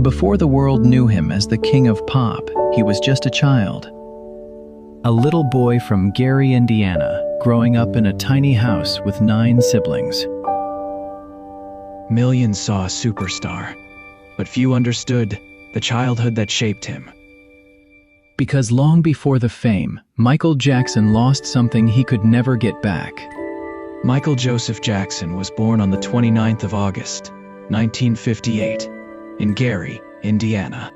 Before the world knew him as the king of pop, he was just a child. A little boy from Gary, Indiana, growing up in a tiny house with 9 siblings. Millions saw a superstar, but few understood the childhood that shaped him. Because long before the fame, Michael Jackson lost something he could never get back. Michael Joseph Jackson was born on the 29th of August, 1958, in Gary, Indiana.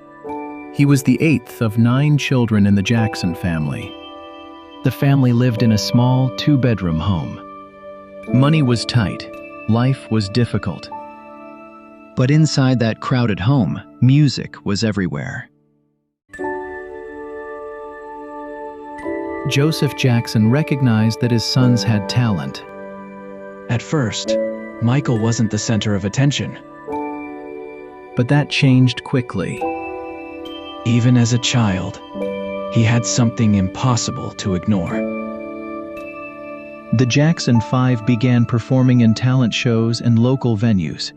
He was the 8th of 9 children in the Jackson family. The family lived in a small 2-bedroom home. Money was tight, life was difficult. But inside that crowded home, music was everywhere. Joseph Jackson recognized that his sons had talent. At first, Michael wasn't the center of attention. But that changed quickly. Even as a child, he had something impossible to ignore. The Jackson 5 began performing in talent shows and local venues.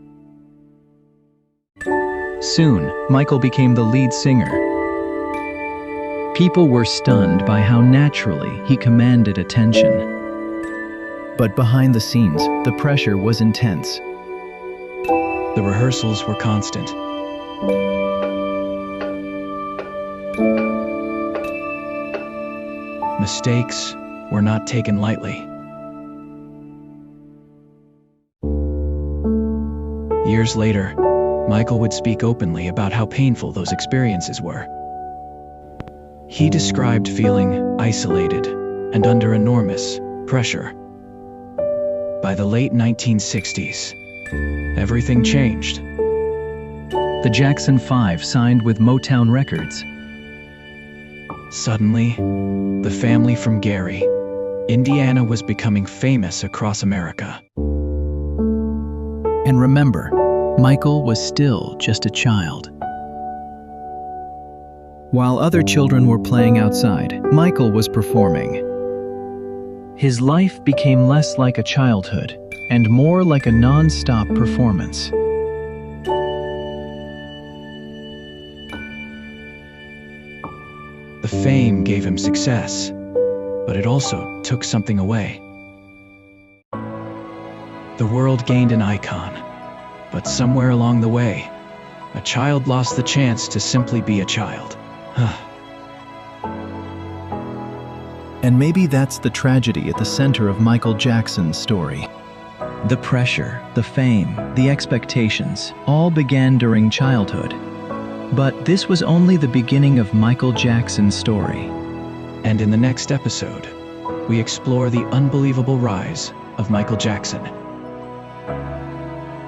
Soon, Michael became the lead singer. People were stunned by how naturally he commanded attention. But behind the scenes, the pressure was intense. The rehearsals were constant. Mistakes were not taken lightly. Years later, Michael would speak openly about how painful those experiences were. He described feeling isolated and under enormous pressure. By the late 1960s, everything changed. The Jackson 5 signed with Motown Records. Suddenly, the family from Gary, Indiana was becoming famous across America. And remember, Michael was still just a child. While other children were playing outside, Michael was performing. His life became less like a childhood and more like a non-stop performance. The fame gave him success, but it also took something away. The world gained an icon, but somewhere along the way, a child lost the chance to simply be a child. And maybe that's the tragedy at the center of Michael Jackson's story. The pressure, the fame, the expectations, all began during childhood. But this was only the beginning of Michael Jackson's story. And in the next episode, we explore the unbelievable rise of Michael Jackson.